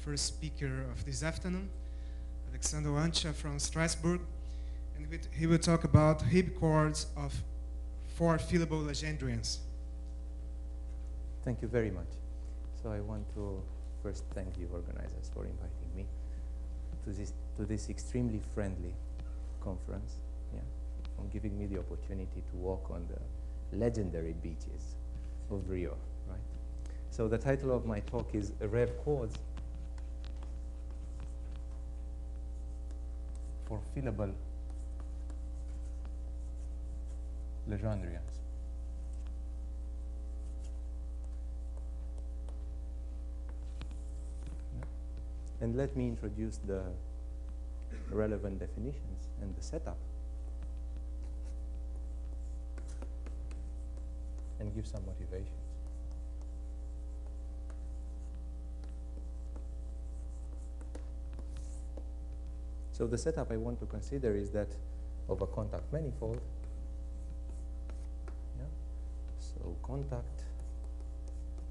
first speaker of this afternoon, Alexander Oancea from Strasbourg, and he will talk about Reeb chords for fillable Legendrians. Thank you very much. So I want to first thank the organizers for inviting me to this extremely friendly conference, and giving me the opportunity to walk on the legendary beaches of Rio, right? So the title of my talk is Reeb chords for fillable Legendrians. And let me introduce the relevant definitions and the setup, and give some motivations. So the setup I want to consider is that of a contact manifold. So contact,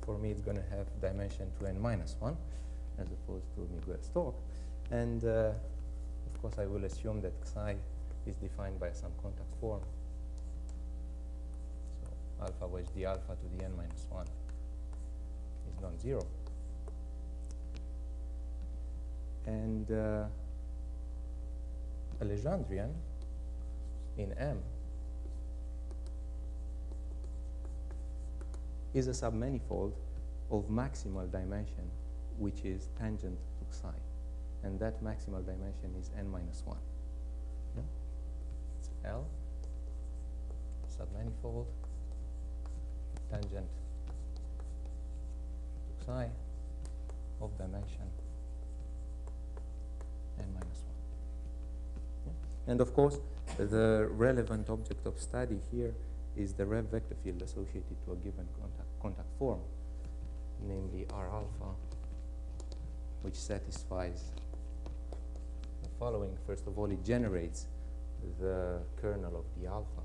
for me, it's going to have dimension 2n-1, as opposed to Miguel's talk. And of course, I will assume that psi is defined by some contact form. So alpha wedge d alpha to the n-1 is non-zero. And a Legendrian in M is a submanifold of maximal dimension, which is tangent to psi. And that maximal dimension is n-1. Yeah? It's L, submanifold, tangent to psi of dimension n-1. Yeah? And of course, the relevant object of study here is the Reeb vector field associated to a given contact form, namely R alpha, which satisfies the following. First of all, it generates the kernel of the alpha,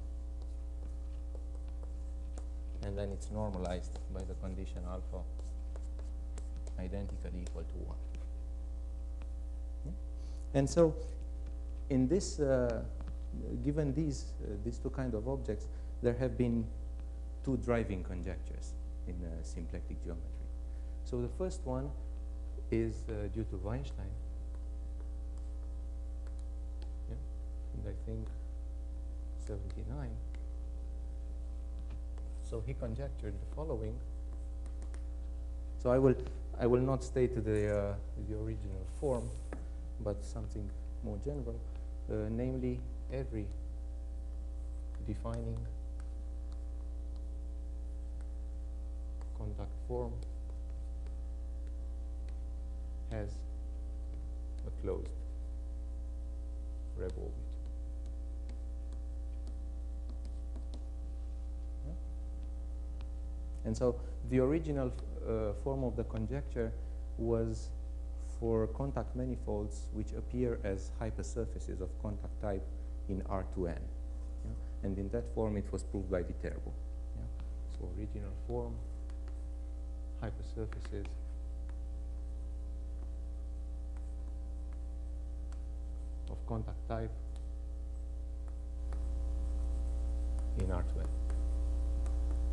and then it's normalized by the condition alpha identically equal to 1. Yeah? And so in this, given these two kinds of objects, there have been two driving conjectures in symplectic geometry. So the first one is due to Weinstein, and I think 79. So he conjectured the following. So I will not state the original form, but something more general, namely every defining contact form has a closed Reeb orbit. Yeah? And so the original form of the conjecture was for contact manifolds which appear as hypersurfaces of contact type in R2n. Yeah? And in that form, it was proved by Viterbo. Yeah? So original form, hypersurfaces of contact type in R2n.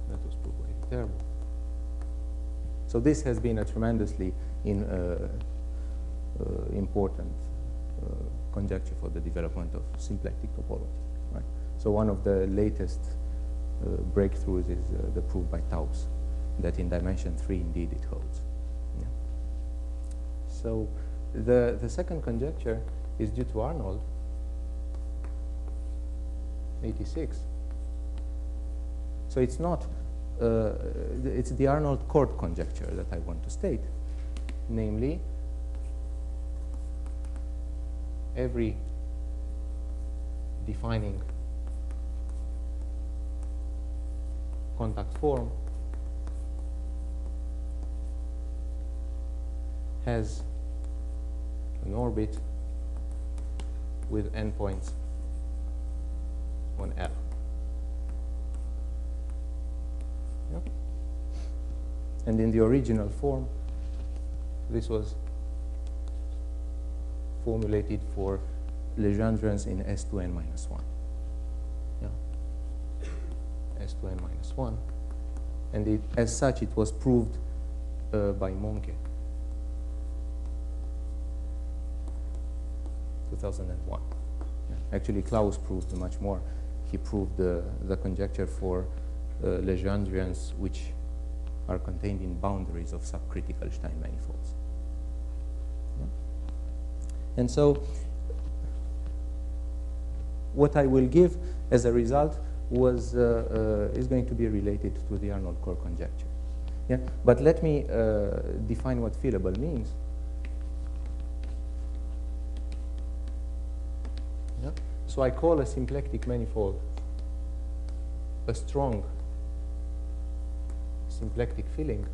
That was proved by Viterbo. So this has been a tremendously important conjecture for the development of symplectic topology. Right? So one of the latest breakthroughs is the proof by Taus, that in dimension 3 indeed it holds. Yeah. So the second conjecture is due to Arnold, 86. So it's not, it's the Arnold chord conjecture that I want to state, namely every defining contact form has an orbit with endpoints on L. Yeah? And in the original form, this was formulated for Legendrians in S2n minus 1. Yeah. S2n minus 1. And as such, it was proved by Monke, 2001. Yeah. Actually, Klaus proved much more. He proved the conjecture for Legendrians, which are contained in boundaries of subcritical Stein manifolds. Yeah. And so, what I will give as a result was is going to be related to the Arnold-Core conjecture. Yeah, but let me define what fillable means. Yeah. So I call a symplectic manifold a strong symplectic filling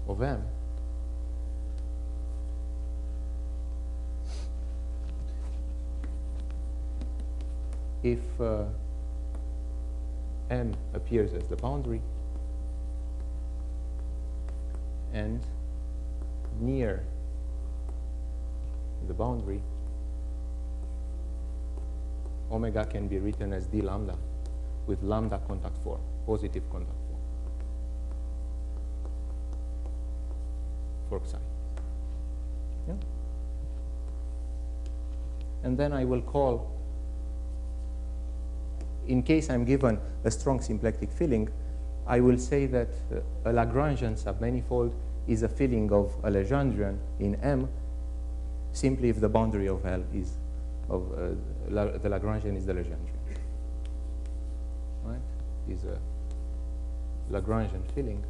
of M if M appears as the boundary and near the boundary, omega can be written as d lambda with lambda contact form, positive contact form for psi. Yeah? And then I will call, in case I'm given a strong symplectic filling, I will say that a Lagrangian submanifold is a filling of a Legendrian in M simply if the boundary of L is the Lagrangian is the Legendrian. Right? Is a Lagrangian filling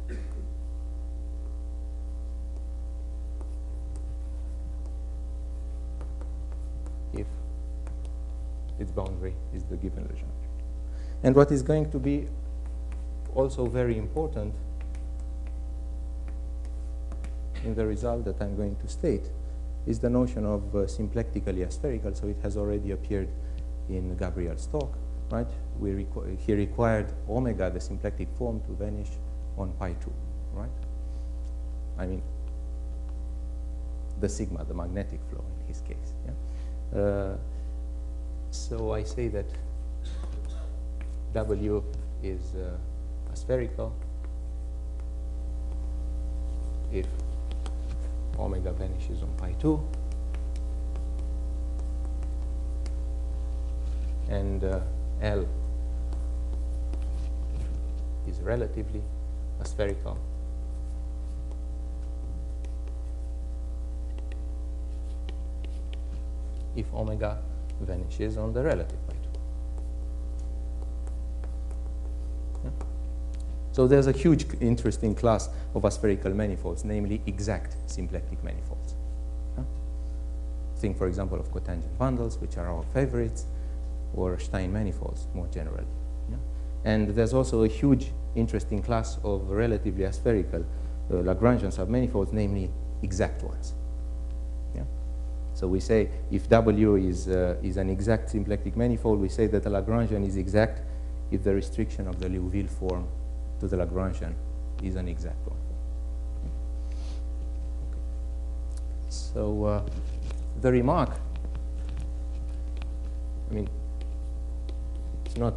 if its boundary is the given Legendrian. And what is going to be also very important in the result that I'm going to state is the notion of symplectically aspherical. So it has already appeared in Gabriel's talk, right? He required omega, the symplectic form, to vanish on pi 2, right? I mean, the sigma, the magnetic flow in his case. Yeah? So I say that W is aspherical if omega vanishes on pi 2, and L is relatively aspherical if omega vanishes on the relative pi 2. So there's a huge interesting class of aspherical manifolds, namely exact symplectic manifolds. Think, for example, of cotangent bundles, which are our favorites, or Stein manifolds more generally. Yeah? And there's also a huge interesting class of relatively aspherical Lagrangian submanifolds, namely exact ones. Yeah? So we say if W is an exact symplectic manifold, we say that a Lagrangian is exact if the restriction of the Liouville form to the Lagrangian is an exact one. Okay. So the remark, I mean, it's not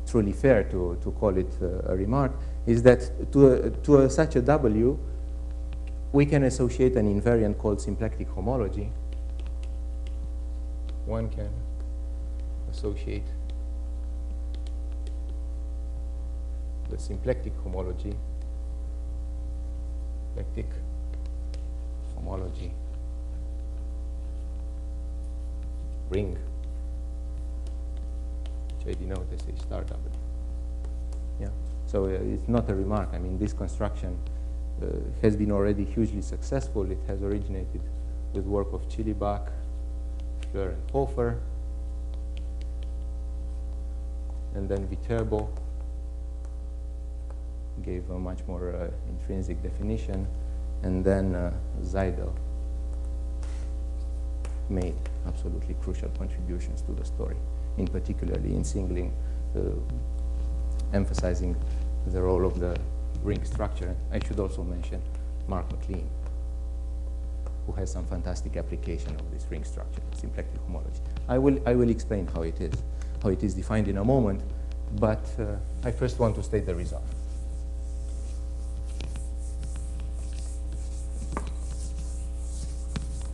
truly fair to call it a remark, is that to such a W, we can associate an invariant called symplectic homology. One can associate the symplectic homology, ring, which I denote as a star W. Yeah. So it's not a remark. I mean, this construction has been already hugely successful. It has originated with work of Chilibach, Fleur, and Hofer, and then Viterbo gave a much more intrinsic definition, and then Seidel made absolutely crucial contributions to the story, in particularly in singling, emphasizing the role of the ring structure. I should also mention Mark MacLean. who has some fantastic application of this ring structure, symplectic homology. I will explain how it is defined in a moment, but I first want to state the result.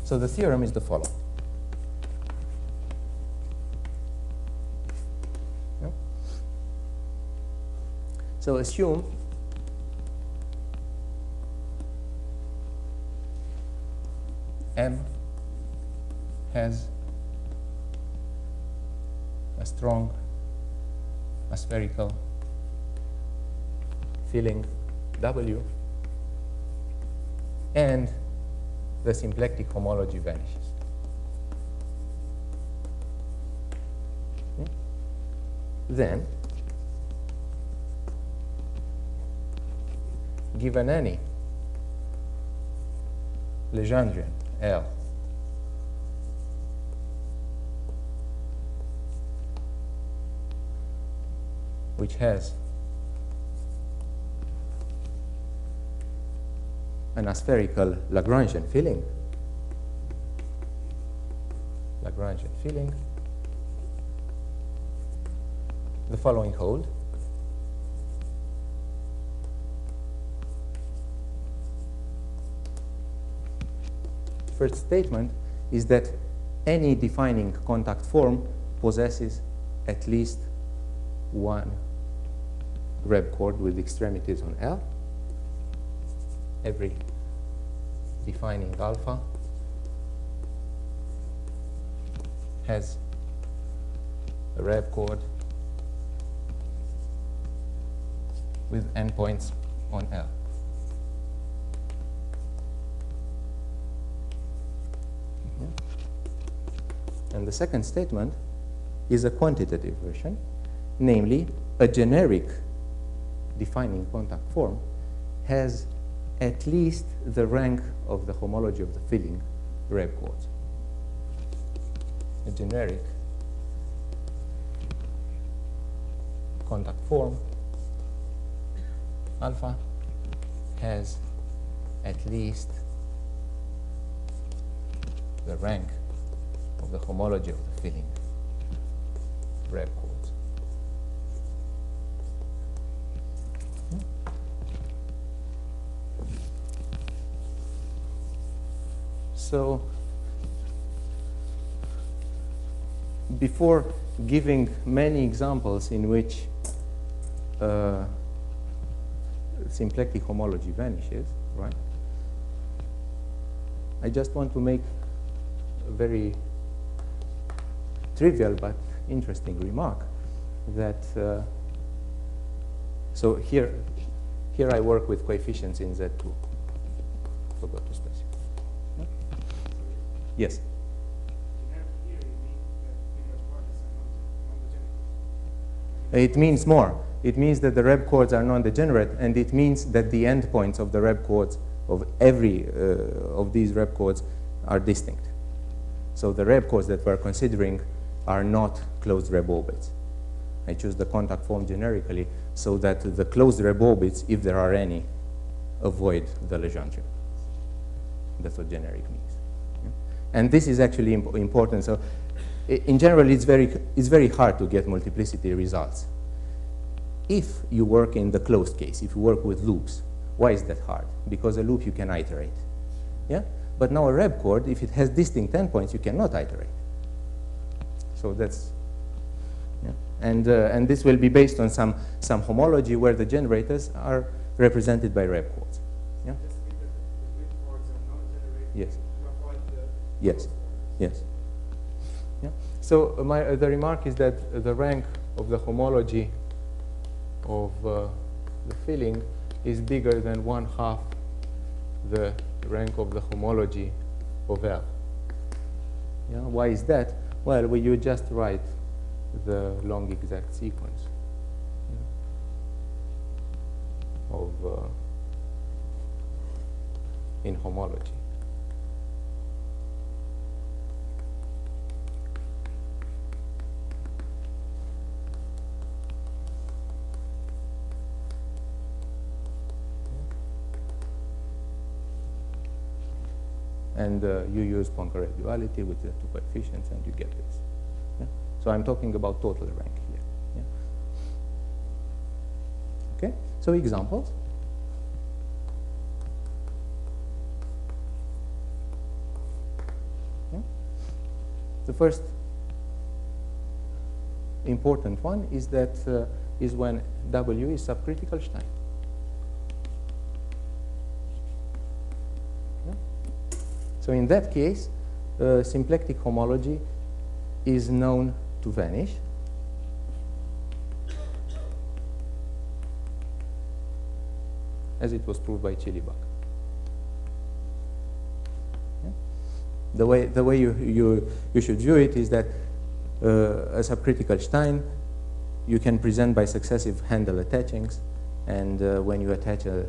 So the theorem is the following. Yeah? So assume M has a strong aspherical filling W, and the symplectic homology vanishes. Okay. Then, given any Legendrian L which has an aspherical Lagrangian filling, the following hold. First statement is that any defining contact form possesses at least one Reeb chord with extremities on L. Every defining alpha has a Reeb chord with endpoints on L. And the second statement is a quantitative version, namely a generic defining contact form has at least the rank of the homology of the filling Reeb chords. A generic contact form alpha has at least the rank of the homology of the filling Reeb chords. So before giving many examples in which symplectic homology vanishes, right? I just want to make a very trivial but interesting remark that so here I work with coefficients in Z2. Forgot to specify. Yeah? Yes. It means more. It means that the Reeb chords are non-degenerate, and it means that the endpoints of the Reeb chords, of every of these Reeb chords, are distinct. So the Reeb chords that we're considering are not closed Reeb orbits. I choose the contact form generically so that the closed Reeb orbits, if there are any, avoid the Legendrian. That's what generic means. Yeah? And this is actually important. So in general, it's very hard to get multiplicity results. If you work in the closed case, if you work with loops, why is that hard? Because a loop you can iterate. Yeah? But now a Reeb chord, if it has distinct endpoints, you cannot iterate. So that's, yeah. And this will be based on some homology where the generators are represented by Reeb chords. Yeah? Yes. Yes. Yes. Yeah. So the remark is that the rank of the homology of the filling is bigger than 1/2 the rank of the homology of L. Yeah. Why is that? Well, you just write the long exact sequence of in homology. and you use Poincare duality with the two coefficients, and you get this. Yeah? So I'm talking about total rank here. Yeah? Okay, so examples. Yeah? The first important one is that is when W is subcritical Stein. Yeah? So in that case, symplectic homology is known to vanish. As it was proved by Chilibach. Yeah? The way you should view it is that a subcritical Stein you can present by successive handle attachings, and when you attach a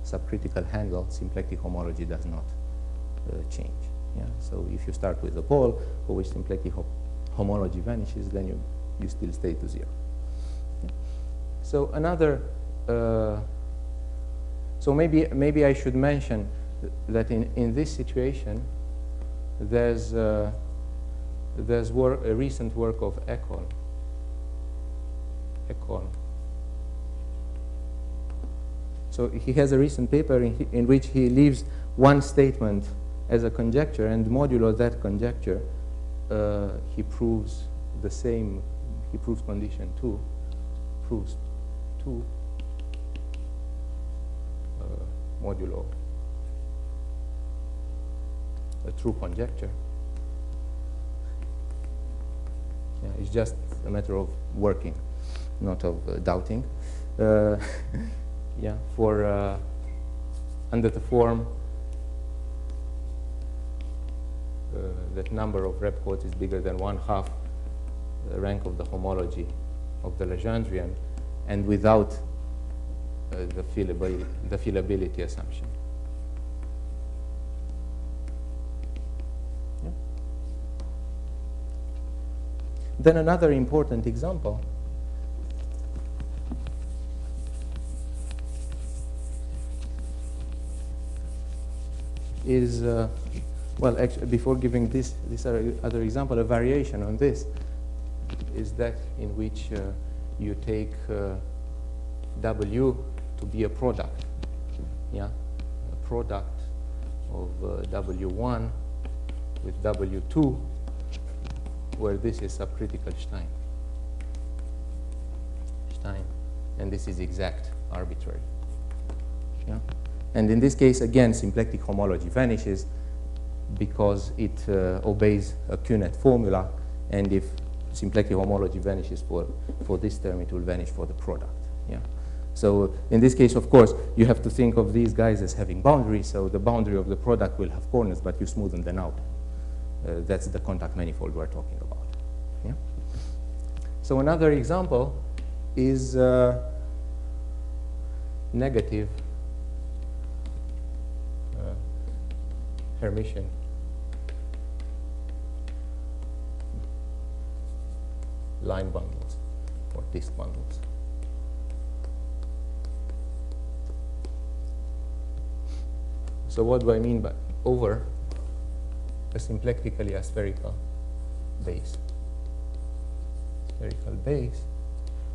subcritical handle, symplectic homology does not change. Yeah? So if you start with a pole for which symplectic homology vanishes, then you still stay to 0. Yeah? So another, so maybe I should mention that in this situation, there's a recent work of Econ. So he has a recent paper in which he leaves one statement as a conjecture, and modulo that conjecture, he proves the same. He proves condition 2, proves 2 modulo a true conjecture. Yeah, it's just a matter of working, not of doubting. Yeah, for under the form that number of rep codes is bigger than 1/2 the rank of the homology of the Legendrian, and without the fillability assumption. Yeah. Then another important example is, well, actually, before giving this other example, a variation on this is that in which you take W to be a product, yeah, a product of W1 with W2, where this is subcritical Stein, and this is exact arbitrary. Yeah? And in this case, again, symplectic homology vanishes because it obeys a QNet formula, and if symplectic homology vanishes for this term, it will vanish for the product. Yeah. So in this case, of course, you have to think of these guys as having boundaries, so the boundary of the product will have corners, but you smoothen them out. That's the contact manifold we're talking about. Yeah? So another example is negative Hermitian line bundles or disk bundles. So what do I mean by over a symplectically aspherical base? Spherical base.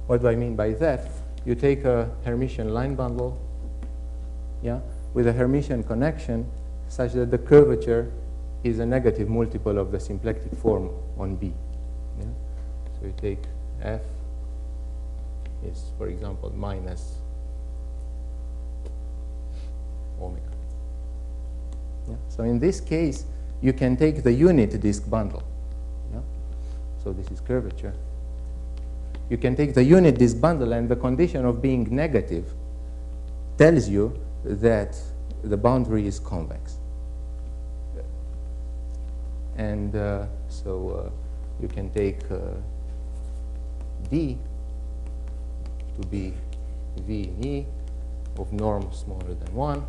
What do I mean by that? You take a Hermitian line bundle, yeah, with a Hermitian connection such that the curvature is a negative multiple of the symplectic form on B. Yeah? So you take F is, for example, minus omega. Yeah? So in this case, you can take the unit disk bundle. Yeah? So this is curvature. You can take the unit disk bundle, and the condition of being negative tells you that the boundary is convex. And so you can take D to be V in E of norm smaller than 1.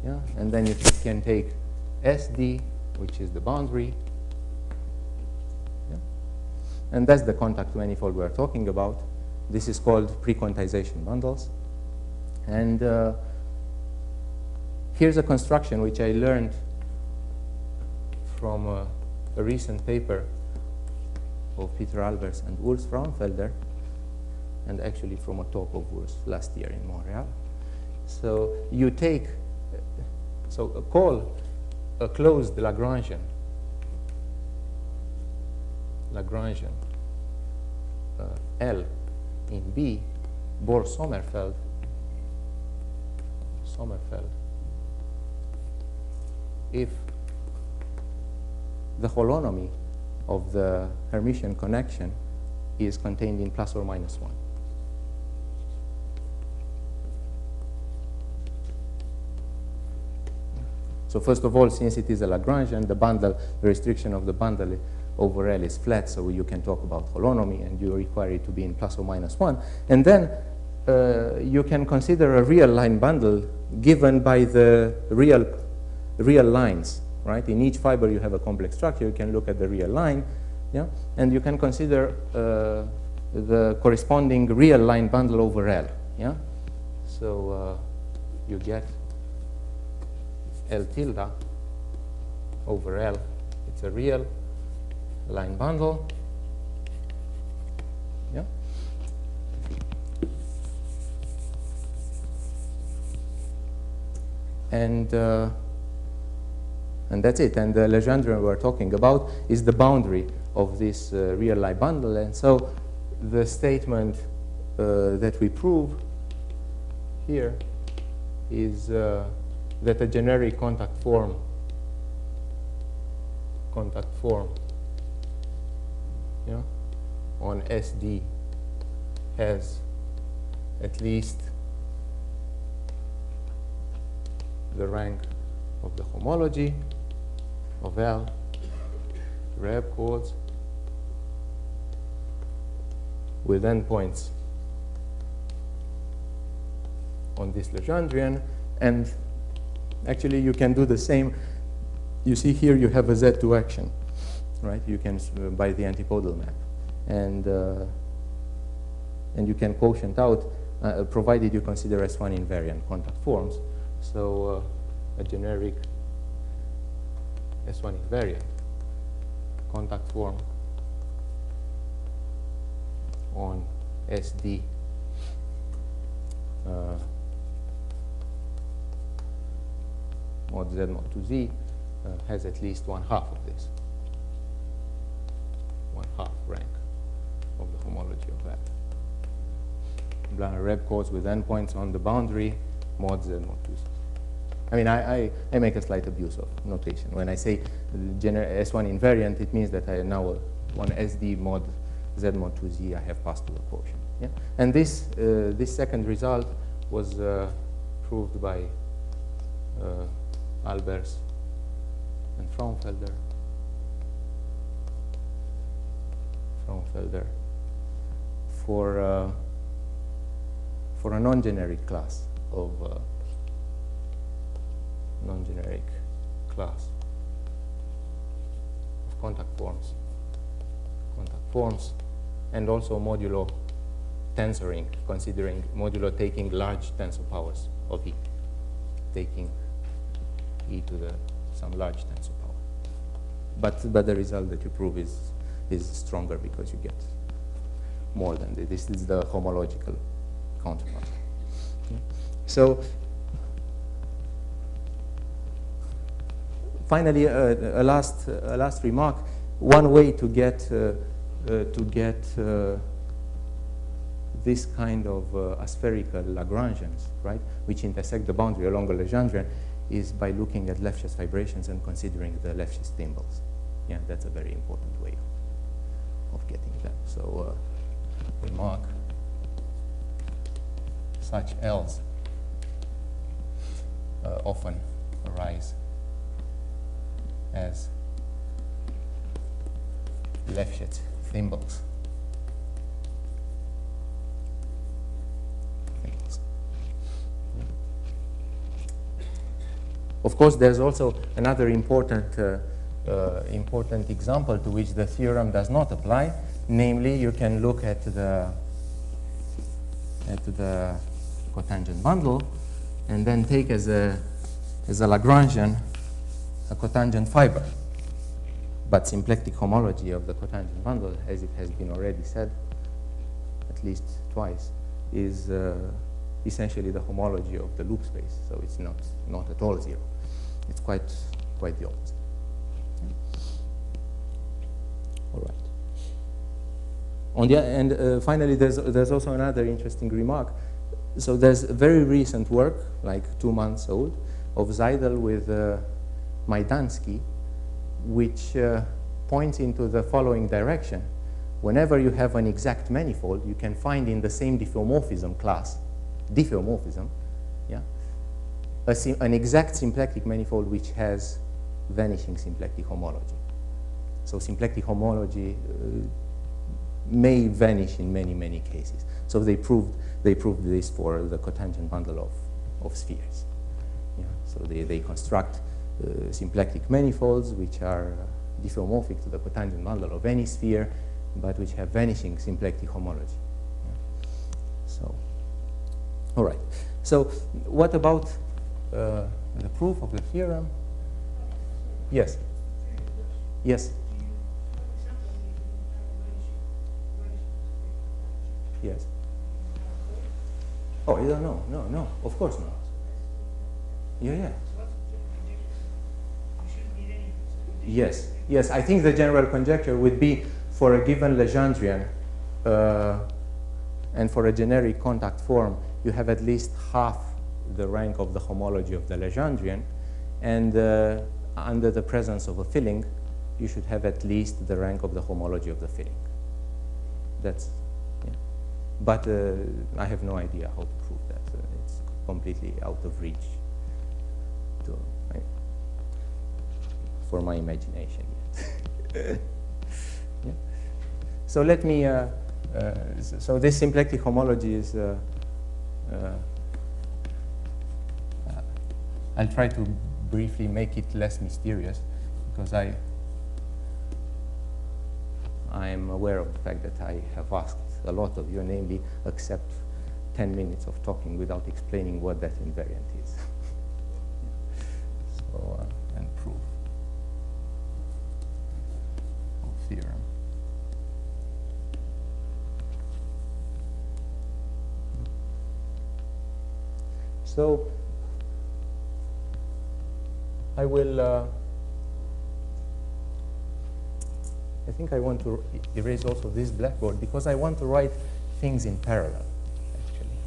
Yeah? And then you can take SD, which is the boundary. Yeah? And that's the contact manifold we're talking about. This is called pre-quantization bundles. And Here's a construction which I learned from a recent paper of Peter Albers and Urs Frauenfelder, and actually from a talk of Urs last year in Montreal. So you take, call a closed Lagrangian L in B, Bohr-Sommerfeld, if the holonomy of the Hermitian connection is contained in plus or minus 1. So first of all, since it is a Lagrangian, the restriction of the bundle over L is flat, so you can talk about holonomy, and you require it to be in plus or minus 1. And then you can consider a real line bundle given by the real lines, right? In each fiber you have a complex structure. You can look at the real line, yeah? And you can consider the corresponding real line bundle over L, yeah? So you get L tilde over L. It's a real line bundle, yeah? And that's it. And the Legendrian we're talking about is the boundary of this real line bundle. And so the statement that we prove here is that a generic contact form yeah, on SD has at least the rank of the homology of L, Reeb chords with endpoints on this Legendrian. And actually you can do the same. You see here you have a Z2 action, right? You can by the antipodal map, and you can quotient out provided you consider S1 invariant contact forms. So a generic S1 invariant contact form on SD mod Z mod 2Z has at least 1/2 of this. 1/2 rank of the homology of that. Reeb chords with endpoints on the boundary, mod Z mod 2Z. I mean, I make a slight abuse of notation. When I say S1 invariant, it means that I now on SD mod Z mod 2Z, I have passed to a quotient. Yeah? And this second result was proved by Albers and Frauenfelder for a non-generic class of contact forms, and also modulo tensoring, considering modulo taking large tensor powers of E, taking E to some large tensor power. But the result that you prove is stronger because you get more than this. This is the homological counterpart. Okay. So finally, a last remark. One way to get this kind of aspherical Lagrangians, right, which intersect the boundary along a Legendrian, is by looking at Lefschetz vibrations and considering the Lefschetz thimbles. Yeah, that's a very important way of getting them. So we mark such L's often arise as Lefschetz thimbles. Of course, there's also another important example to which the theorem does not apply. Namely, you can look at the cotangent bundle and then take as a is a Lagrangian, a cotangent fiber. But symplectic homology of the cotangent bundle, as it has been already said, at least twice, is essentially the homology of the loop space. So it's not at all zero. It's quite the opposite. All right. And finally, there's also another interesting remark. So there's very recent work, like 2 months old, of Seidel with Majdansky, which points into the following direction. Whenever you have an exact manifold, you can find in the same diffeomorphism class, yeah, an exact symplectic manifold which has vanishing symplectic homology. So symplectic homology may vanish in many, many cases. So they proved this for the cotangent bundle of spheres. Yeah. So they construct symplectic manifolds which are diffeomorphic to the cotangent bundle of any sphere, but which have vanishing symplectic homology. Yeah. So, all right. So what about the proof of the theorem? Yes. Yes. Yes. Oh, you don't know? No, of course not. Yeah. Yes. I think the general conjecture would be for a given Legendrian and for a generic contact form, you have at least half the rank of the homology of the Legendrian, and under the presence of a filling, you should have at least the rank of the homology of the filling. That's, yeah. But I have no idea how to prove that. It's completely out of reach for my imagination yet. Yeah. So let me, so this symplectic homology is, I'll try to briefly make it less mysterious, because I am aware of the fact that I have asked a lot of you, namely, accept 10 minutes of talking without explaining what that invariant is. So, and proof of theorem. So, I will, I think I want to erase also this blackboard, because I want to write things in parallel, actually.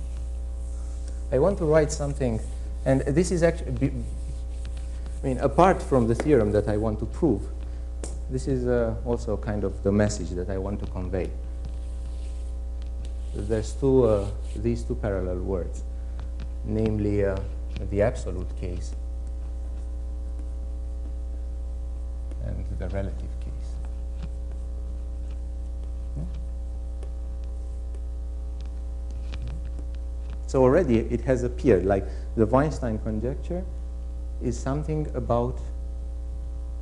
I want to write something, and this is actually, I mean, apart from the theorem that I want to prove, this is also kind of the message that I want to convey. There's these two parallel words, namely the absolute case and the relative case. So already it has appeared, like the Weinstein conjecture is something about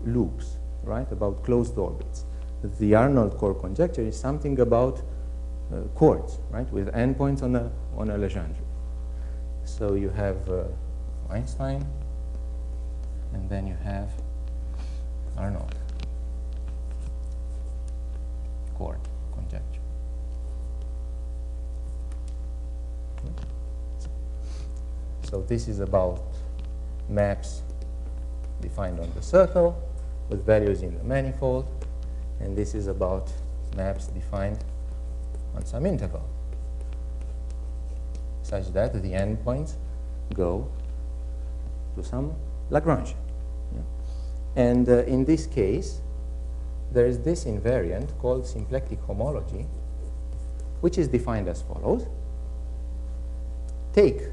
loops, right, about closed orbits. The Arnold core conjecture is something about chords, right, with endpoints on a Legendre. So you have Einstein, and then you have Arnold chord conjecture. So this is about maps defined on the circle with values in the manifold, and this is about maps defined on some interval, such that the endpoints go to some Lagrangian. Yeah. And in this case, there is this invariant called symplectic homology, which is defined as follows. Take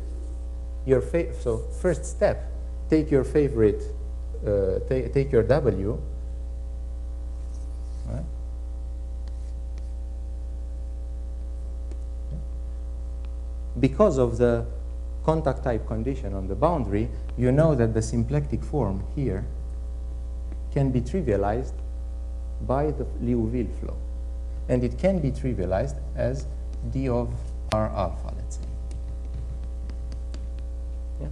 your so first step, take your favorite, take your W, right? Because of the contact type condition on the boundary, you know that the symplectic form here can be trivialized by the Liouville flow. And it can be trivialized as d of R alpha, let's say. Yeah.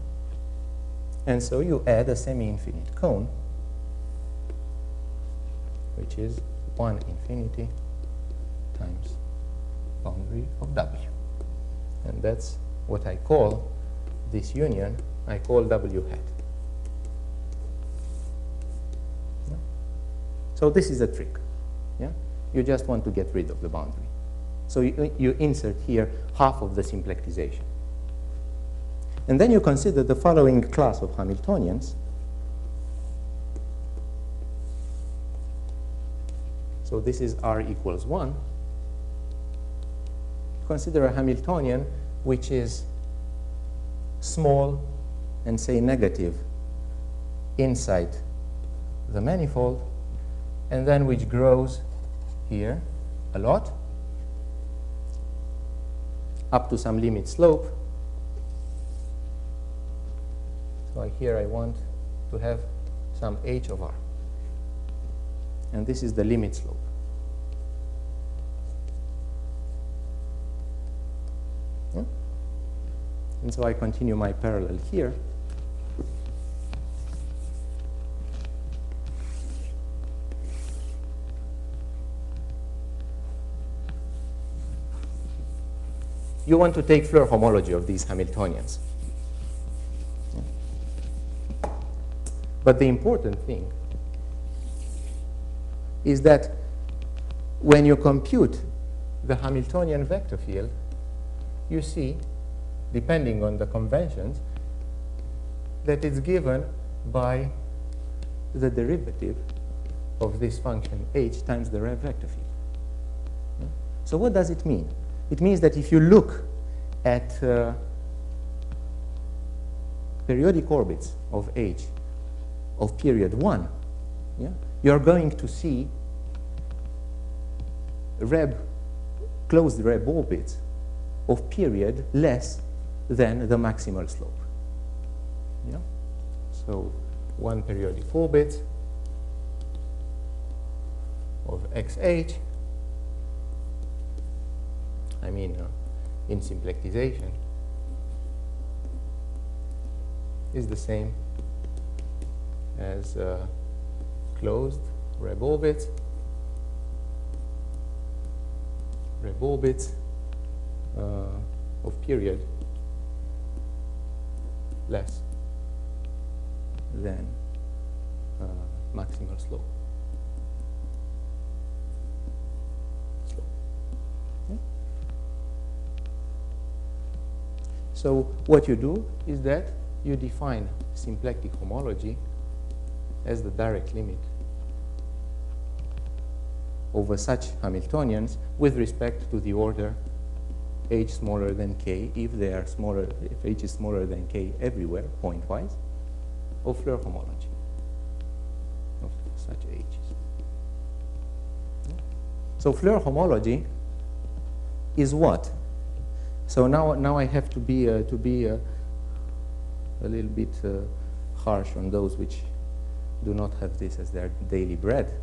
And so you add a semi-infinite cone, which is 1 infinity times boundary of W. And that's what I call this union, I call W hat. Yeah? So this is a trick. Yeah? You just want to get rid of the boundary. So you insert here half of the symplectization. And then you consider the following class of Hamiltonians. So this is R equals 1. Consider a Hamiltonian which is small and say negative inside the manifold, and then which grows here a lot up to some limit slope. So here I want to have some h of r. And this is the limit slope. Yeah? And so I continue my parallel here. You want to take Floer homology of these Hamiltonians. Yeah. But the important thing is that when you compute the Hamiltonian vector field, you see, depending on the conventions, that it's given by the derivative of this function h times the Reeb vector field. Yeah? So what does it mean? It means that if you look at periodic orbits of h of period 1, yeah, you're going to see closed Reeb orbits of period less than the maximal slope. Yeah? So one periodic orbit of xh, I mean in symplectization, is the same as closed Reeb orbits of period less than maximal slope. Yeah? So what you do is that you define symplectic homology as the direct limit over such Hamiltonians with respect to the order h smaller than k, if they are smaller, if h is smaller than k everywhere, pointwise, of Floer homology of such h's. Yeah. So Floer homology is what? So now I have to be a little bit harsh on those which do not have this as their daily bread.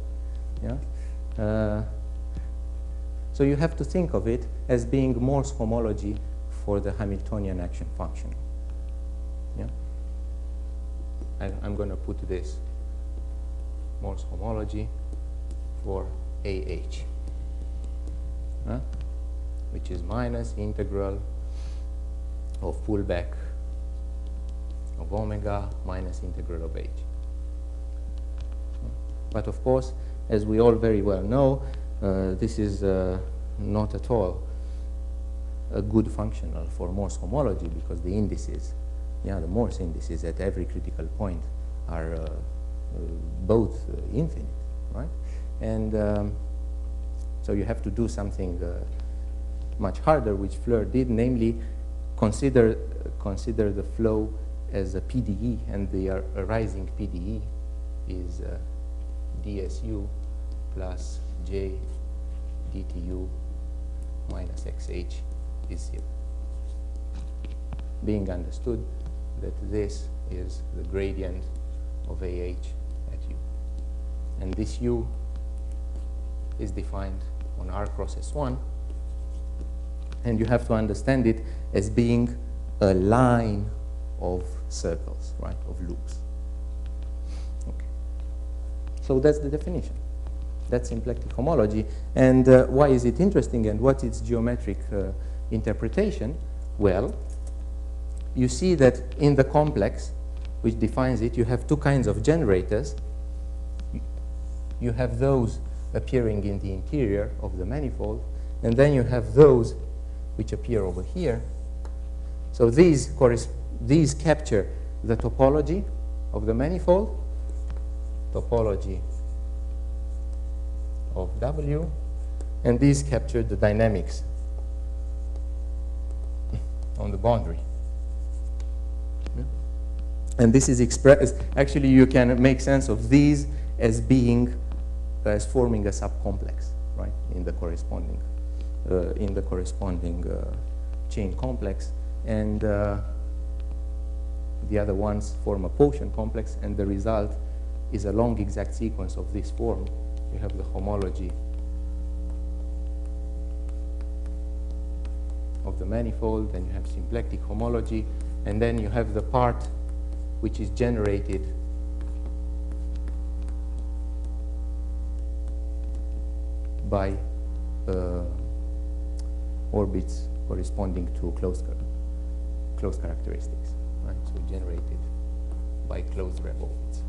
Yeah. So you have to think of it as being Morse homology for the Hamiltonian action function. Yeah? I'm going to put this Morse homology for AH, which is minus integral of pullback of omega minus integral of h. But of course, as we all very well know, this is not at all a good functional for Morse homology, because the indices, the Morse indices at every critical point are both infinite, right? And so you have to do something much harder, which Floer did, namely consider the flow as a PDE, and the arising PDE is dsu plus j dtu minus xh is 0. Being understood that this is the gradient of AH at u. And this u is defined on R cross S1, and you have to understand it as being a line of circles, right, of loops. Okay. So that's the definition. That's symplectic homology. And why is it interesting, and what is geometric interpretation? Well, you see that in the complex, which defines it, you have two kinds of generators. You have those appearing in the interior of the manifold, and then you have those which appear over here. So these capture the topology of the manifold, topology of W, and these capture the dynamics on the boundary. Yeah. And this is expressed, actually you can make sense of these as being, as forming a subcomplex, right, in the corresponding chain complex, and the other ones form a quotient complex, and the result is a long exact sequence of this form. You have the homology of the manifold, then you have symplectic homology, and then you have the part which is generated by orbits corresponding to closed characteristics, right? So generated by closed Reeb orbits.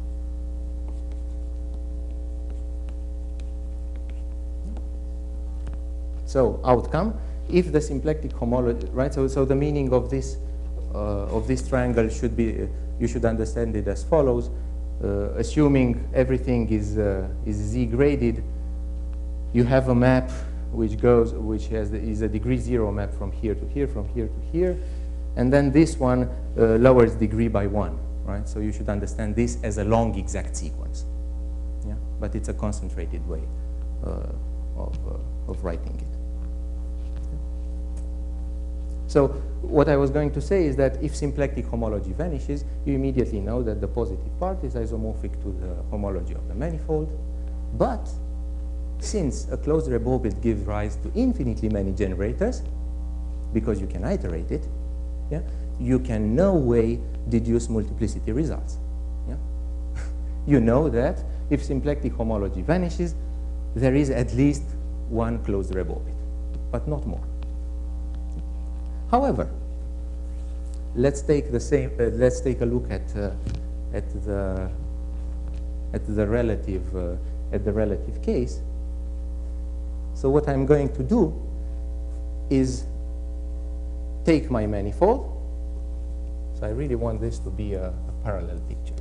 So outcome, if the symplectic homology, right? So the meaning of this triangle should be, you should understand it as follows: assuming everything is Z graded, you have a map which is a degree 0 map from here to here, from here to here, and then this one lowers degree by 1, right? So you should understand this as a long exact sequence, yeah. But it's a concentrated way of writing it. So what I was going to say is that if symplectic homology vanishes, you immediately know that the positive part is isomorphic to the homology of the manifold. But since a closed Reeb orbit gives rise to infinitely many generators, because you can iterate it, yeah, you can no way deduce multiplicity results. Yeah? You know that if symplectic homology vanishes, there is at least one closed Reeb orbit, but not more. However, let's take the same. Let's take a look at the relative case. So what I'm going to do is take my manifold. So I really want this to be a parallel picture.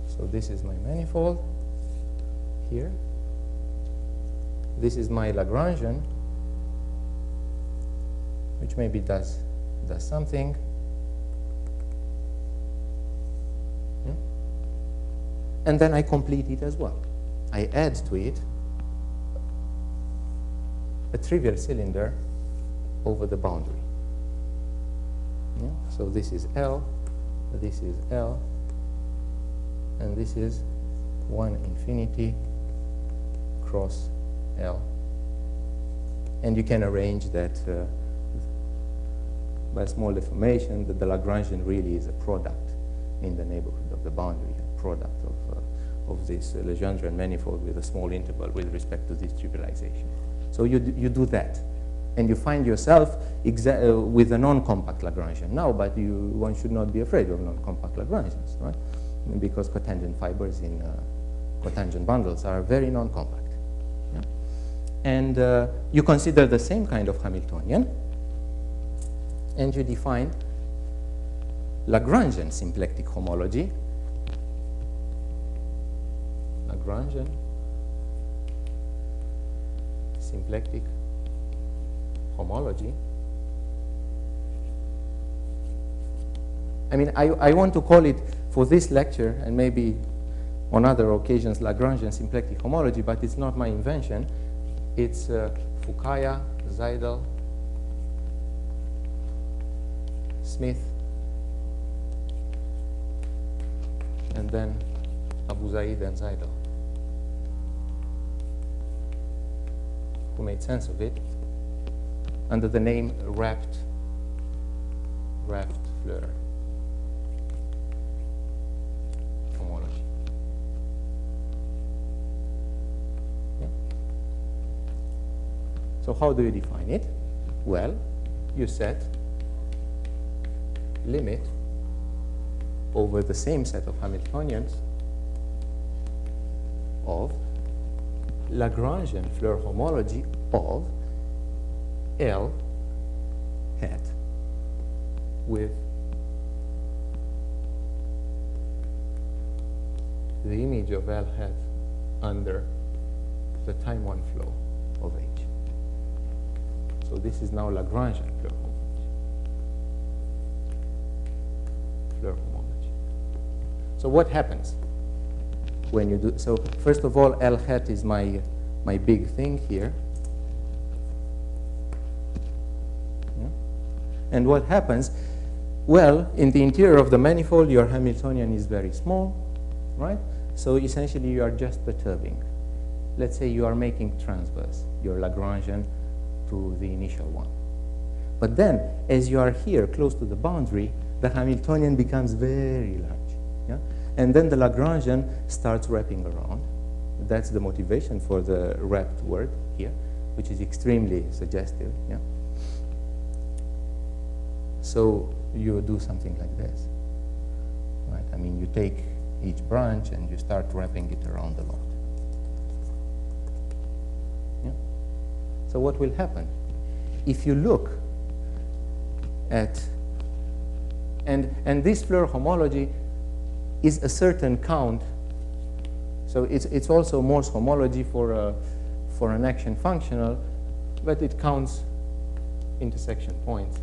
So this is my manifold here. This is my Lagrangian, which maybe does something. Yeah. And then I complete it as well. I add to it a trivial cylinder over the boundary. Yeah. So this is L, this is L, and this is 1 infinity cross L. And you can arrange that by a small deformation, that the Lagrangian really is a product in the neighborhood of the boundary, a product of this Legendrian manifold with a small interval with respect to this trivialization. So you do that, and you find yourself with a non-compact Lagrangian now, but one should not be afraid of non-compact Lagrangians, right? Because cotangent fibers in cotangent bundles are very non-compact. Yeah? And you consider the same kind of Hamiltonian, and you define Lagrangian symplectic homology. Lagrangian symplectic homology. I mean, I want to call it for this lecture, and maybe on other occasions, Lagrangian symplectic homology, but it's not my invention. It's Fukaya, Seidel, Smith, and then Abu Zaid and Seidel, who made sense of it. under the name wrapped Floer homology. Yeah. So how do you define it? Well, you set limit over the same set of Hamiltonians of Lagrangian Floer homology of L hat with the image of L hat under the time one flow of H. So this is now Lagrangian Floer homology. Floer homology. So what happens when you do? So first of all, L hat is my big thing here. Yeah. And what happens? Well, in the interior of the manifold, your Hamiltonian is very small, right? So essentially, you are just perturbing. Let's say you are making transverse your Lagrangian to the initial one. But then, as you are here close to the boundary, the Hamiltonian becomes very large. Yeah? And then the Lagrangian starts wrapping around. That's the motivation for the wrapped word here, which is extremely suggestive. Yeah? So you do something like this. Right? I mean, you take each branch and you start wrapping it around a lot. Yeah? So what will happen? If you look at, and this Floer homology is a certain count, so it's also Morse homology for an action functional, but it counts intersection points.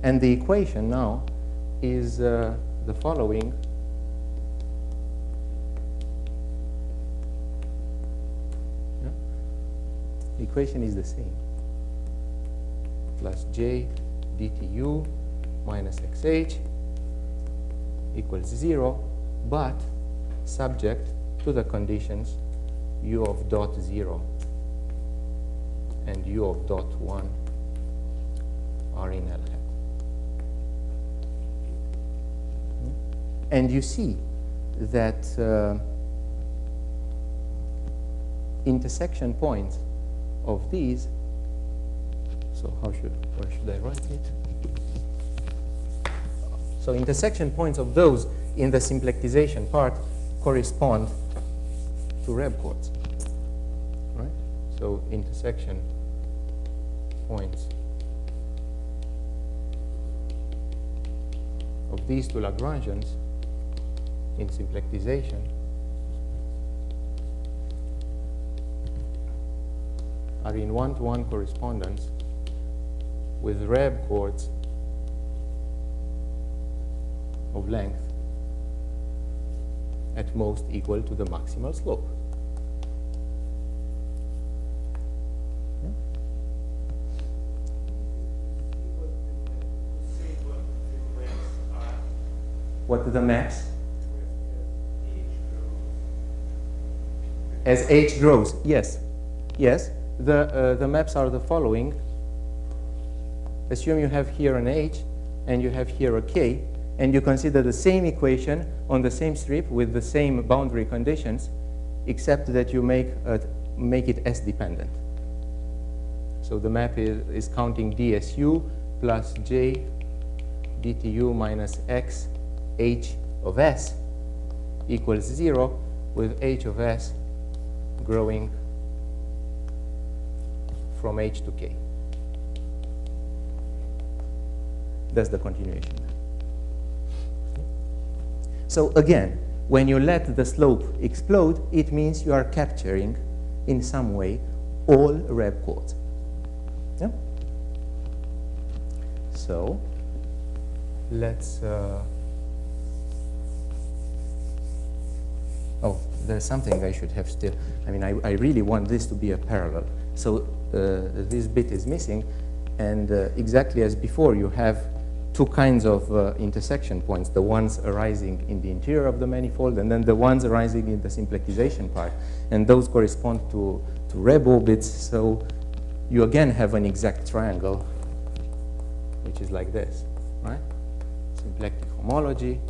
And the equation now is the following. Yeah. The equation is the same. Plus j dtu minus xh equals 0, but subject to the conditions u of dot 0 and u of dot 1 are in L hat. And you see that intersection points of these, so where should I write it? So intersection points of those in the symplectization part correspond to Reeb chords, right? So intersection points of these two Lagrangians in symplectization are in one-to-one correspondence with Reeb chords of length at most equal to the maximal slope. Yeah? What are the maps? As h grows, yes. Yes, the maps are the following. Assume you have here an h and you have here a k, and you consider the same equation on the same strip with the same boundary conditions, except that you make it s-dependent. So the map is counting dsu plus j dtu minus x h of s equals 0, with h of s growing from h to k. That's the continuation. So again, when you let the slope explode, it means you are capturing in some way all Reeb chords. Yeah? So let's oh, there's something I should have still. I mean, I really want this to be a parallel. So this bit is missing, and exactly as before, you have two kinds of intersection points, the ones arising in the interior of the manifold and then the ones arising in the symplectization part. And those correspond to Reeb orbits, so you again have an exact triangle, which is like this, right? Symplectic homology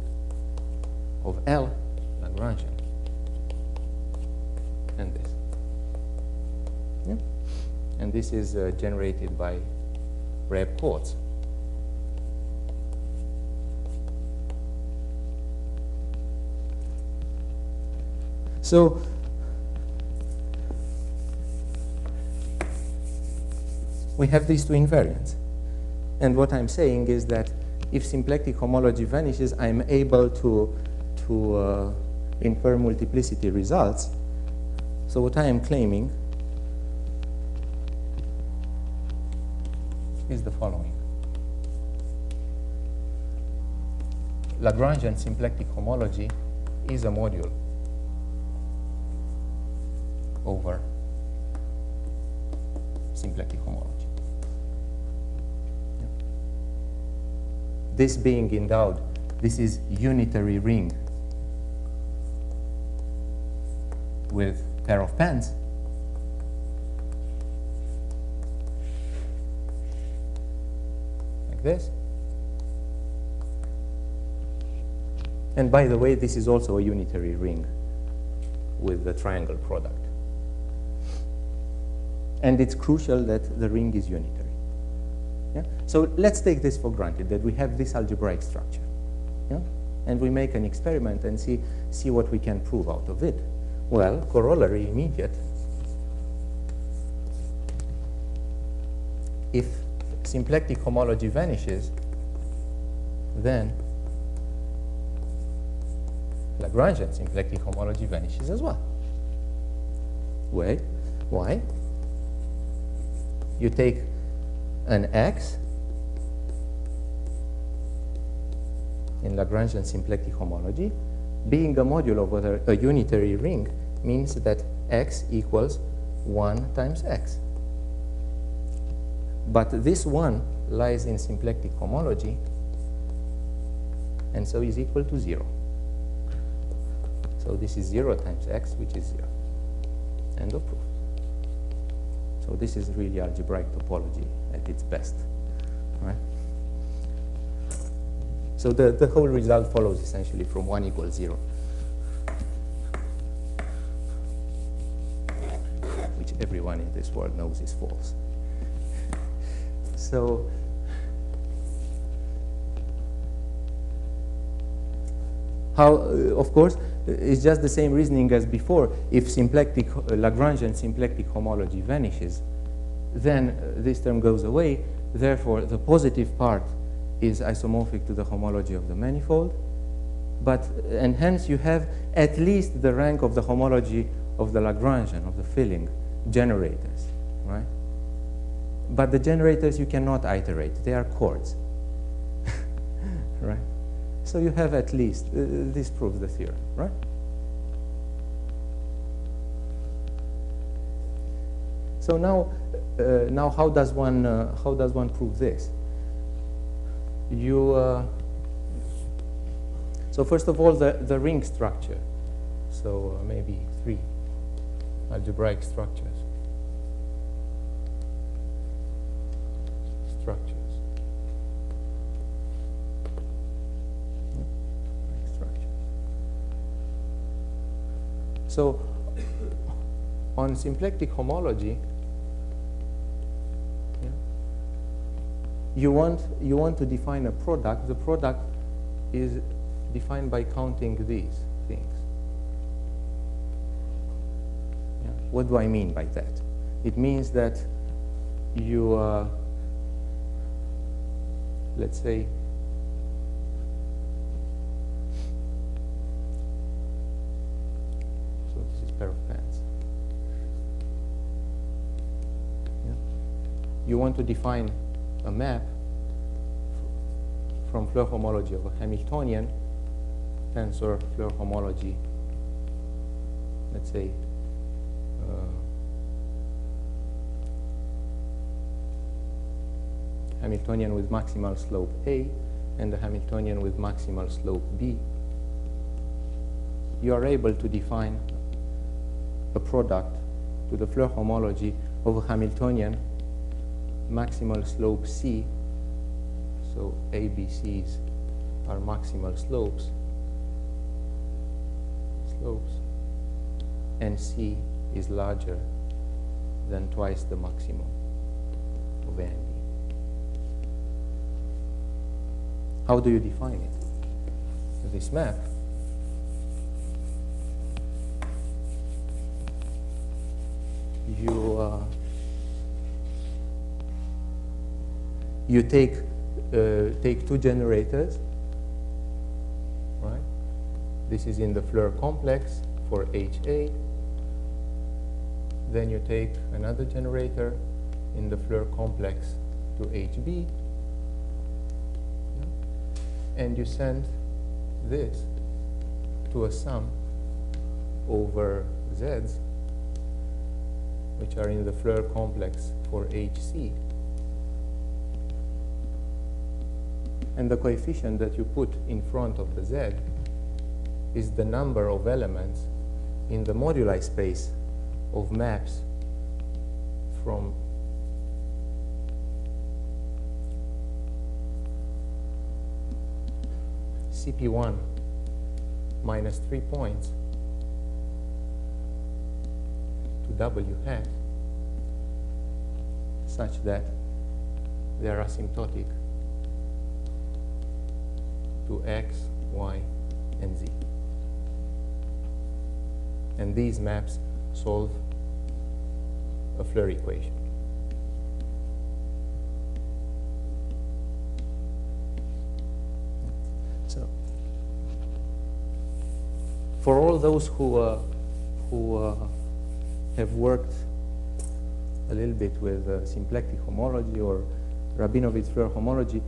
of L, Lagrangian, and this. Yeah? And this is generated by Reeb chords. So we have these two invariants. And what I'm saying is that if symplectic homology vanishes, I'm able to infer multiplicity results. So what I am claiming is the following. Lagrangian symplectic homology is a module over symplectic homology. Yeah. This being endowed, this is unitary ring with pair of pens. Like this. And by the way, this is also a unitary ring with the triangle product. And it's crucial that the ring is unitary. Yeah? So let's take this for granted, that we have this algebraic structure. Yeah? And we make an experiment and see what we can prove out of it. Well, corollary immediate. If symplectic homology vanishes, then Lagrangian symplectic homology vanishes as well. Wait, why? You take an X in Lagrangian symplectic homology. Being a module over a unitary ring means that X equals 1 times X. But this 1 lies in symplectic homology, and so is equal to 0. So this is 0 times X, which is 0. End of proof. So this is really algebraic topology at its best, right? So the whole result follows essentially from 1 equals 0, which everyone in this world knows is false. So how, of course, it's just the same reasoning as before. If symplectic, Lagrangian symplectic homology vanishes, then this term goes away. Therefore, the positive part is isomorphic to the homology of the manifold. And hence, you have at least the rank of the homology of the Lagrangian, of the filling generators, right? But the generators you cannot iterate. They are chords, right? So you have at least, this proves the theorem, right? So now how does one prove this? So first of all, the ring structure. So maybe 3 algebraic structures. So on symplectic homology, yeah, you want to define a product. The product is defined by counting these things. Yeah. What do I mean by that? It means that you, let's say, pair of pens. Yeah. You want to define a map from Floer homology of a Hamiltonian tensor Floer homology, let's say, Hamiltonian with maximal slope A and a Hamiltonian with maximal slope B, you are able to define a product to the Floer homology of a Hamiltonian maximal slope C, so ABCs are maximal slopes, and C is larger than twice the maximum of A and B. How do you define it? This map you take two generators, right? This is in the Floer complex for HA. Then you take another generator in the Floer complex to HB, and you send this to a sum over Zs, which are in the Floer complex for HC. And the coefficient that you put in front of the Z is the number of elements in the moduli space of maps from CP1 minus 3 points to W hat, such that they are asymptotic to X, Y, and Z. And these maps solve a Floer equation. So, for all those who have worked a little bit with symplectic homology or Rabinowitz-Floer homology,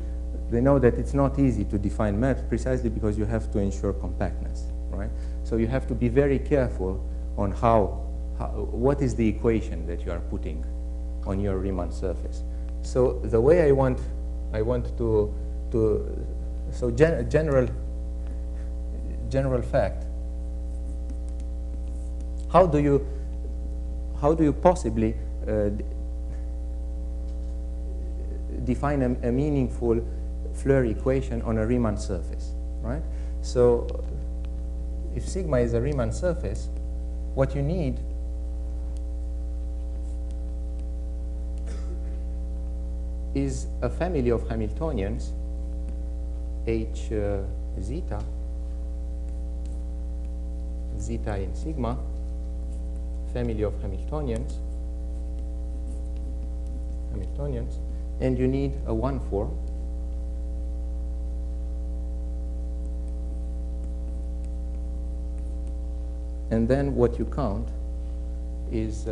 they know that it's not easy to define maps precisely because you have to ensure compactness, right? So you have to be very careful on what is the equation that you are putting on your Riemann surface. So the way I want to so general fact. How do you possibly define a meaningful Floer equation on a Riemann surface, right? So if sigma is a Riemann surface, what you need is a family of Hamiltonians, H zeta, zeta in sigma, family of Hamiltonians, and you need a 1-4. And then what you count is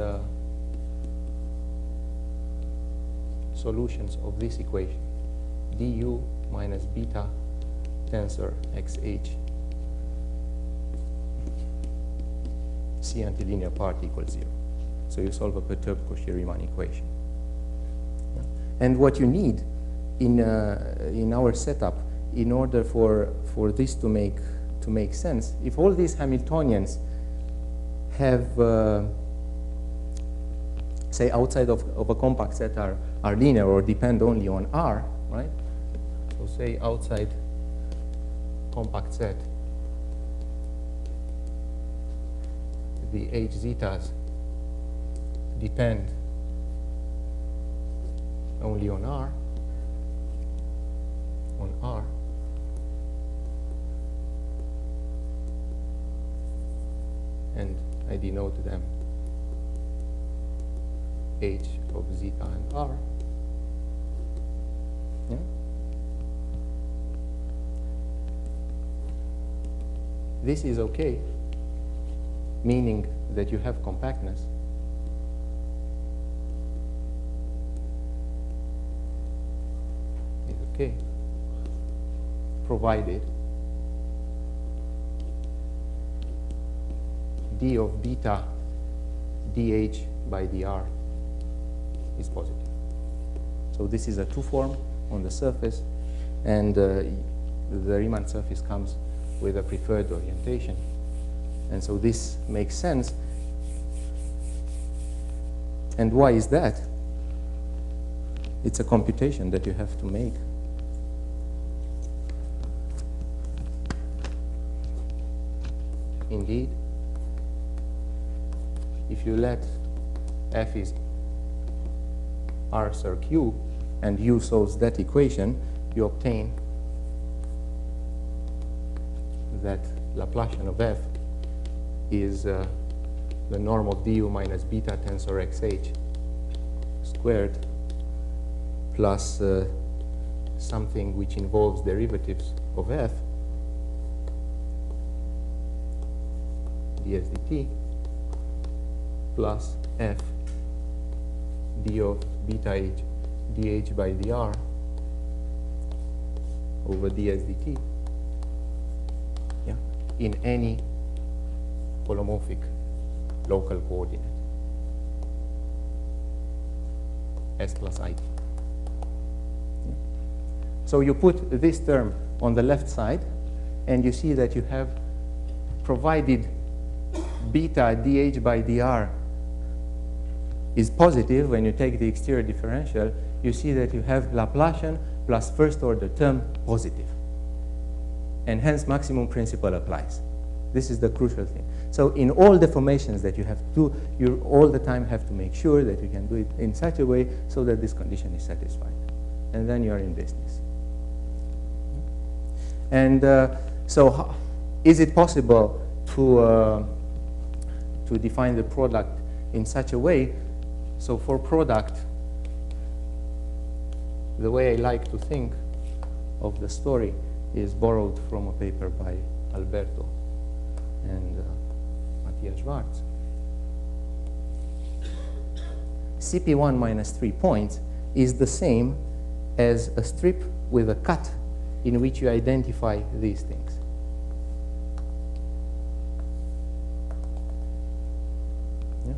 solutions of this equation, du minus beta tensor xh C antilinear part equals 0. So you solve a perturbed Cauchy-Riemann equation. And what you need in our setup, in order for this to make sense, if all these Hamiltonians have, say, outside of a compact set are linear or depend only on R, right? So say outside compact set, the H zetas depend only on R, and I denote them H of zeta and R. Yeah? This is okay, meaning that you have compactness. It's okay, provided d of beta dh by dr is positive. So this is a two-form on the surface, and the Riemann surface comes with a preferred orientation. And so this makes sense. And why is that? It's a computation that you have to make. Indeed, if you let f is r sur q and u solves that equation, you obtain that Laplacian of f is the norm of du minus beta tensor xh squared plus something which involves derivatives of f ds dt plus f d of beta h dh by dr over ds dt, yeah, in any holomorphic local coordinate s plus it. Yeah. So you put this term on the left side, and you see that you have provided beta dh by dr is positive. When you take the exterior differential, you see that you have Laplacian plus first order term positive, and hence maximum principle applies. This is the crucial thing. So in all deformations that you have to do, you all the time have to make sure that you can do it in such a way so that this condition is satisfied, and then you are in business. And so is it possible to define the product in such a way? So for product, the way I like to think of the story is borrowed from a paper by Alberto and Matthias Schwarz. CP1 minus 3 points is the same as a strip with a cut in which you identify these things. Yeah?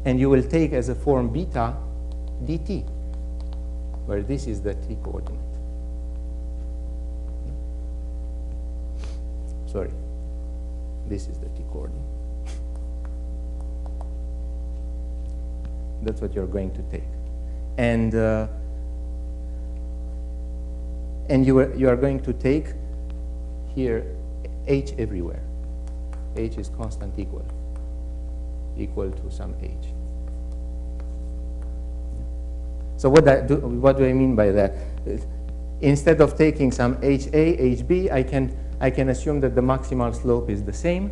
And you will take as a form beta dt, where this is the t coordinate. Sorry, this is the t coordinate. That's what you're going to take. And you are going to take here h everywhere. H is constant equal to some h. So what do I mean by that? Instead of taking some HA, HB, I can assume that the maximal slope is the same,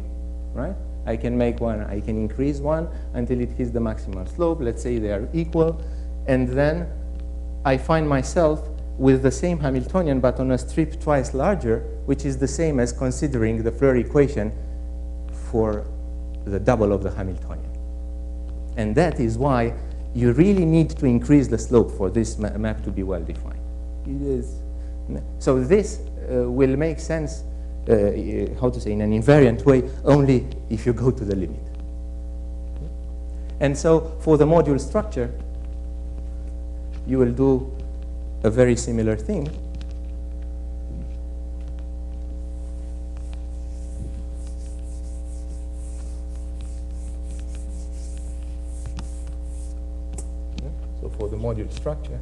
right? I can increase one until it hits the maximal slope. Let's say they are equal. And then I find myself with the same Hamiltonian, but on a strip twice larger, which is the same as considering the Floer equation for the double of the Hamiltonian. And that is why you really need to increase the slope for this map to be well defined. It is. So this will make sense, how to say, in an invariant way, only if you go to the limit. And so for the module structure, you will do a very similar thing. So for the module structure,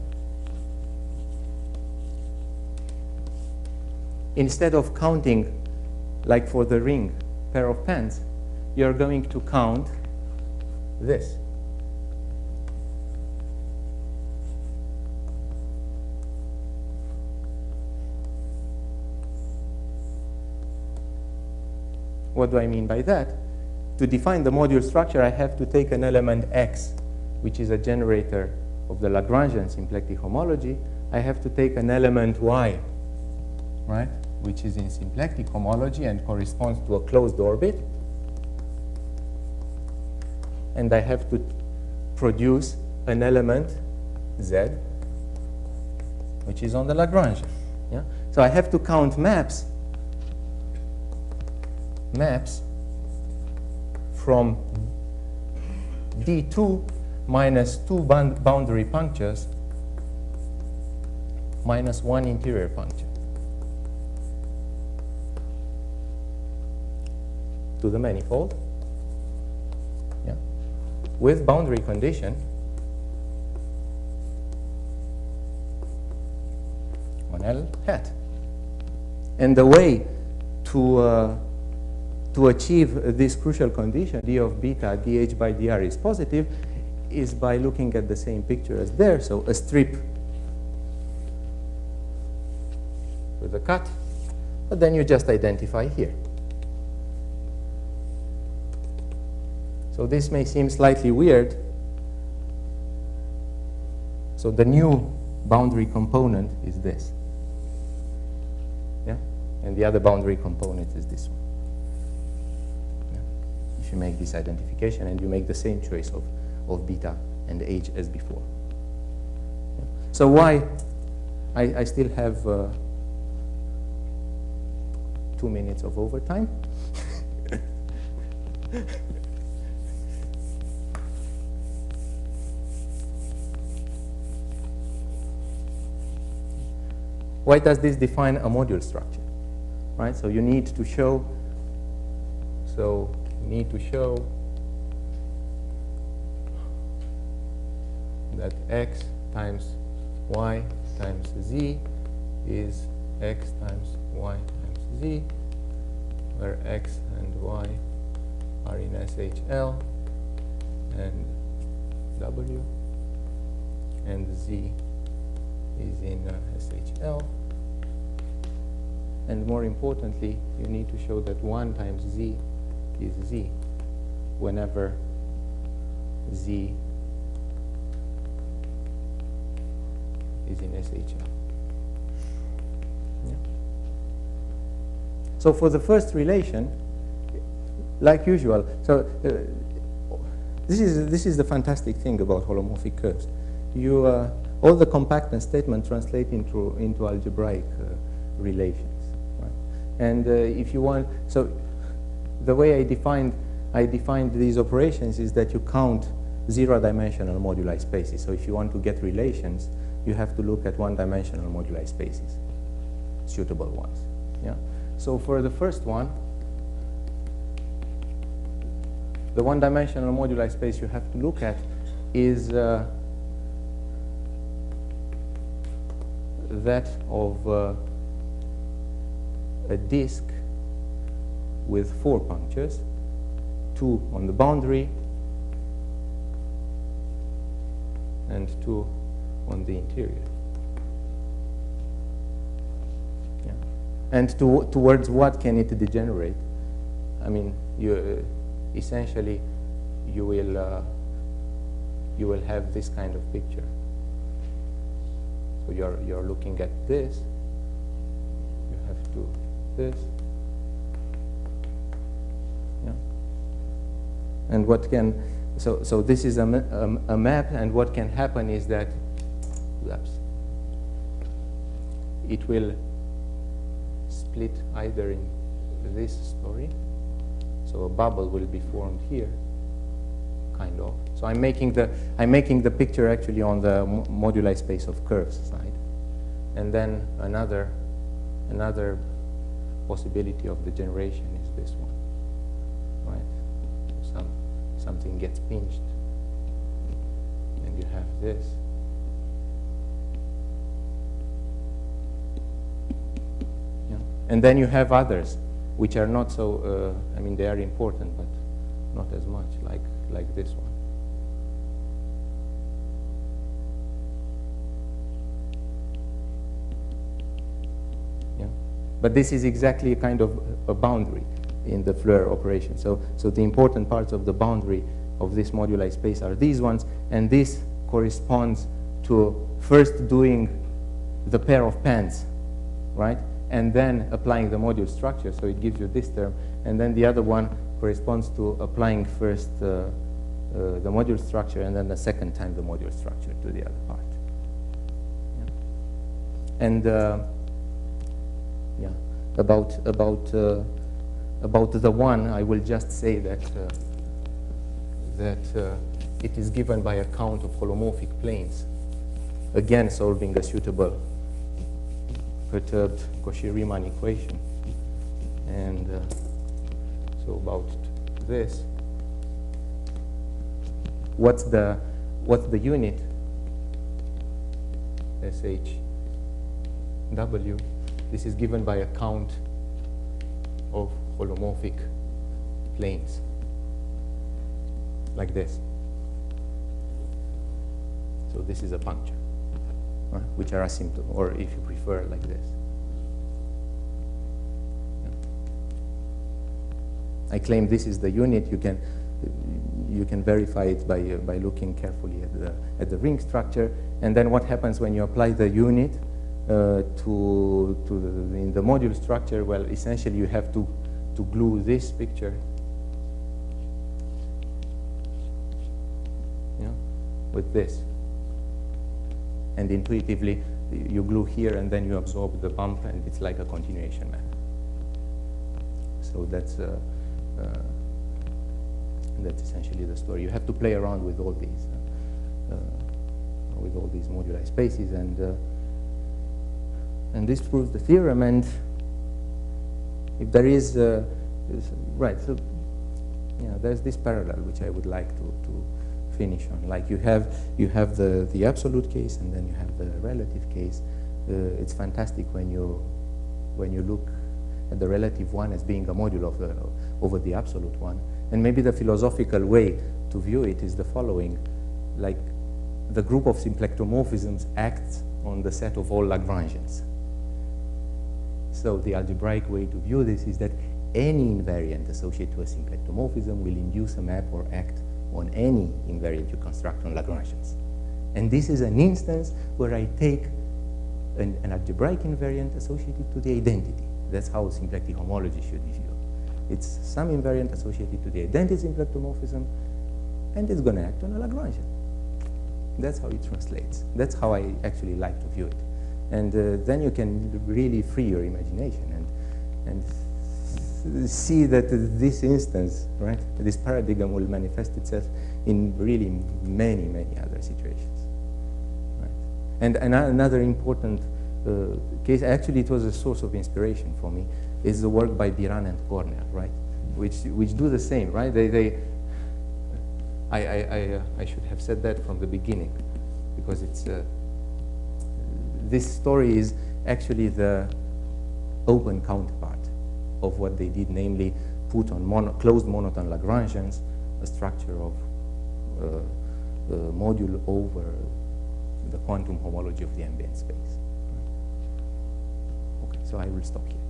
instead of counting, like for the ring pair of pens, you're going to count this. What do I mean by that? To define the module structure, I have to take an element x, which is a generator of the Lagrangian symplectic homology. I have to take an element y, right, which is in symplectic homology and corresponds to a closed orbit. And I have to produce an element z, which is on the Lagrangian. Yeah? So I have to count maps from D2 minus 2 boundary punctures minus one interior puncture to the manifold, yeah, with boundary condition on L hat. And the way to achieve this crucial condition, d of beta dh by dr is positive, is by looking at the same picture as there. So a strip with a cut, but then you just identify here. So this may seem slightly weird. So the new boundary component is this. Yeah? And the other boundary component is this one. Yeah? If you make this identification and you make the same choice of beta and h as before. Yeah? So why I still have 2 minutes of overtime. Why does this define a module structure? Right? So you need to show. That x times y times z is x times y times z, where x and y are in SHL and W, and z is in SHL. And more importantly, you need to show that 1 times z is z whenever z is in SHL. Yeah. So for the first relation, like usual, so this is the fantastic thing about holomorphic curves. All the compactness statements translate into algebraic relations. And if you want, so the way I defined these operations is that you count zero-dimensional moduli spaces. So if you want to get relations, you have to look at one-dimensional moduli spaces, suitable ones. Yeah. So for the first one, the one-dimensional moduli space you have to look at is that of a disk with 4 punctures, 2 on the boundary and 2 on the interior. Yeah. And towards what can it degenerate? I mean, essentially you will have this kind of picture. So you're looking at this. You have to this. Yeah. And what can, so this is a map, and what can happen is that it will split either in this story, so a bubble will be formed here, kind of. So I'm making the picture actually on the moduli space of curves side, and then another possibility of degeneration is this one, right? Something gets pinched, and you have this. Yeah. And then you have others, which are not so, I mean, they are important, but not as much, like this one. But this is exactly a kind of a boundary in the Fleur operation. So the important parts of the boundary of this moduli space are these ones, and this corresponds to first doing the pair of pans, right? And then applying the module structure, so it gives you this term. And then the other one corresponds to applying first the module structure, and then the second time the module structure to the other part. Yeah. And yeah, about the one, I will just say that it is given by a count of holomorphic planes, again solving a suitable perturbed Cauchy-Riemann equation. And so about this, what's the unit? SHW. This is given by a count of holomorphic planes, like this. So this is a puncture, right, which are asymptote, or if you prefer, like this. Yeah. I claim this is the unit. You can verify it by looking carefully at the ring structure, and then what happens when you apply the unit in the module structure? Well, essentially you have to glue this picture, yeah, with this, and intuitively you glue here and then you absorb the bump, and it's like a continuation map. So that's essentially the story. You have to play around with all these moduli spaces, and this proves the theorem. And if there is right, so yeah, there's this parallel which I would like to finish on. Like you have the absolute case, and then you have the relative case. It's fantastic when you look at the relative one as being a module over the absolute one. And maybe the philosophical way to view it is the following: like the group of symplectomorphisms acts on the set of all Lagrangians. So the algebraic way to view this is that any invariant associated to a symplectomorphism will induce a map or act on any invariant you construct on Lagrangians. And this is an instance where I take an algebraic invariant associated to the identity. That's how symplectic homology should be viewed. It's some invariant associated to the identity symplectomorphism, and it's going to act on a Lagrangian. That's how it translates. That's how I actually like to view it. And then you can really free your imagination and see that this instance, right, this paradigm will manifest itself in really many, many other situations. Right? And another important case, actually it was a source of inspiration for me, is the work by Biran and Cornell, right, which do the same, right? I should have said that from the beginning, because it's this story is actually the open counterpart of what they did, namely put on closed monotone Lagrangians a structure of module over the quantum homology of the ambient space. Okay, so I will stop here.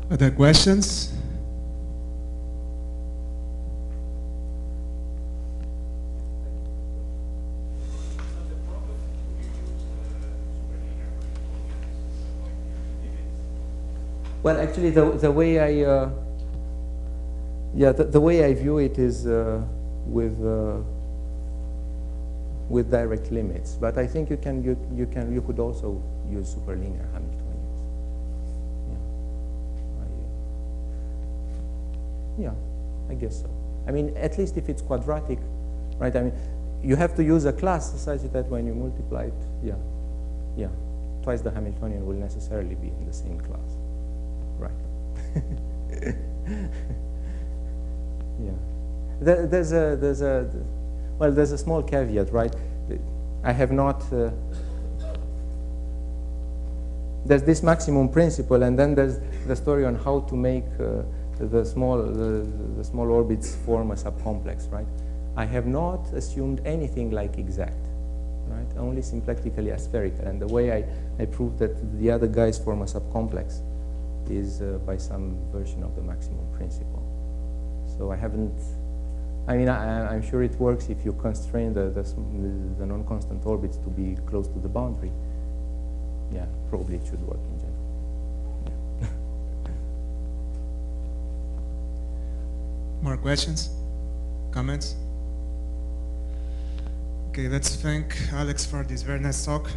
Other questions? Well, actually, the way I the way I view it is with direct limits. But I think you could also use superlinear Hamiltonians. Yeah, I guess so. I mean, at least if it's quadratic, right? I mean, you have to use a class such that when you multiply it, twice the Hamiltonian will necessarily be in the same class. Right. Yeah. There's a small caveat, right? I have not. There's this maximum principle, and then there's the story on how to make the small orbits form a subcomplex, right? I have not assumed anything like exact, right? Only symplectically aspherical, and the way I proved that the other guys form a subcomplex is by some version of the maximum principle. So I haven't, I mean, I'm sure it works if you constrain the non-constant orbits to be close to the boundary. Yeah, probably it should work in general. Yeah. More questions? Comments? Okay, let's thank Alex for this very nice talk.